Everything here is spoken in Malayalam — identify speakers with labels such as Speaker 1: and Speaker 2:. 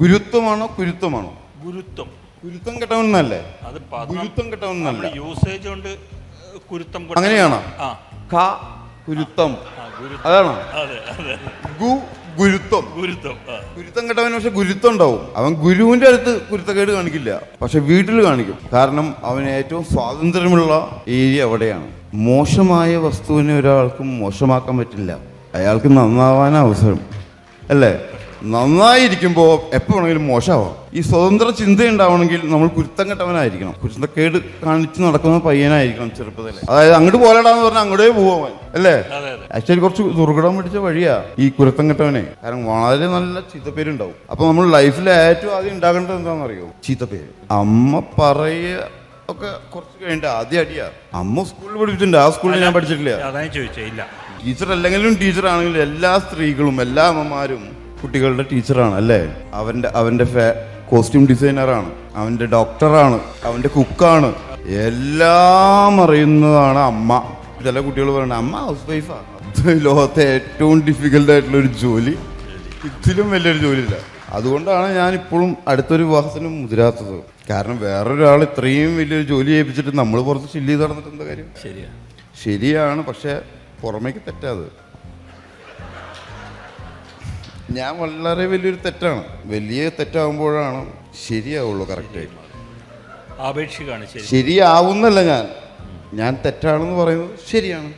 Speaker 1: ഗുരുത്വമാണോ കുരുത്വമാണോ?
Speaker 2: ഗുരുത്വം.
Speaker 1: കുരുത്തം കെട്ടവന്നല്ലേ?
Speaker 2: അത്
Speaker 1: ഗുരുത്വം കെട്ടവന്നല്ല.
Speaker 2: യൂസേജ് കൊണ്ട് കുരുത്തം.
Speaker 1: അങ്ങനെയാണോ? കുരുത്തം അതാണോ? ഗുരുത്വം. കുരുത്തം കെട്ടവന് പക്ഷെ ഗുരുത്വം ഉണ്ടാവും. അവൻ ഗുരുവിന്റെ അടുത്ത് കുരുത്തക്കേട് കാണിക്കില്ല, പക്ഷെ വീട്ടിൽ കാണിക്കും. കാരണം അവന് ഏറ്റവും സ്വാതന്ത്ര്യമുള്ള ഏരിയ അവിടെയാണ്. മോശമായ വസ്തുവിനെ ഒരാൾക്കും മോശമാക്കാൻ പറ്റില്ല. അയാൾക്ക് നന്നാവാൻ അവസരം അല്ലേ? നന്നായിരിക്കുമ്പോൾ എപ്പോൾ വേണമെങ്കിലും മോശമാവാം. ഈ സ്വതന്ത്ര ചിന്ത ഉണ്ടാവണമെങ്കിൽ നമ്മൾ കുരുത്തം കെട്ടവനായിരിക്കണം. കുരുത്തക്കേട് കാണിച്ച് നടക്കുന്ന പയ്യനായിരിക്കണം ചെറുപ്പത്തിലെ. അതായത് അങ്ങോട്ട് പോരാടാന്ന് പറഞ്ഞാൽ അങ്ങോട്ടേ പോവാൻ അല്ലേ? ആക്ച്വലി കുറച്ച് ദുർഘടം പിടിച്ച വഴിയാ ഈ കുരുത്തം കെട്ടവനെ. കാരണം വളരെ നല്ല ചീത്തപ്പേരുണ്ടാവും. അപ്പൊ നമ്മൾ ലൈഫിൽ ഏറ്റവും ആദ്യം ഉണ്ടാകേണ്ടത് എന്താണെന്നറിയോ? ചീത്തപ്പേര്. അമ്മ പറയുക ഒക്കെ കുറച്ച് കഴിഞ്ഞിട്ട് ആദ്യം അടിയാ. അമ്മ സ്കൂളിൽ പഠിപ്പിച്ചിട്ടുണ്ട്, ആ സ്കൂളിൽ ഞാൻ പഠിച്ചിട്ടില്ല. ടീച്ചർ അല്ലെങ്കിലും ടീച്ചർ ആണെങ്കിലും എല്ലാ സ്ത്രീകളും എല്ലാ അമ്മമാരും കുട്ടികളുടെ ടീച്ചറാണ് അല്ലേ? അവന്റെ കോസ്റ്റ്യൂം ഡിസൈനറാണ്, അവന്റെ ഡോക്ടറാണ്, അവന്റെ കുക്കാണ്, എല്ലാം അറിയുന്നതാണ് അമ്മ. ചില കുട്ടികൾ പറയുന്നത് അമ്മ ഹൗസ് വൈഫാണ്. ലോകത്തെ ഏറ്റവും ഡിഫിക്കൽട്ട് ആയിട്ടുള്ള ഒരു ജോലി, ഇതിലും വലിയൊരു ജോലിയില്ല. അതുകൊണ്ടാണ് ഞാൻ ഇപ്പോഴും അടുത്തൊരു വിവാഹത്തിന് മുതിരാത്തത്. കാരണം വേറൊരാൾ ഇത്രയും വലിയൊരു ജോലി ചെയ്യിപ്പിച്ചിട്ട് നമ്മൾ പുറത്ത് ചില്ല് ചെയ്ത് നടന്നിട്ട് എന്താ കാര്യം? ശരിയാണ്, പക്ഷെ പുറമേക്ക് തെറ്റാത്. ഞാൻ വളരെ വലിയൊരു തെറ്റാണ്. വലിയ തെറ്റാകുമ്പോഴാണ് ശരിയാവുള്ളൂ. കറക്റ്റായിട്ട് ശരിയാവുന്നല്ല, ഞാൻ തെറ്റാണെന്ന് പറയുന്നത് ശരിയാണ്.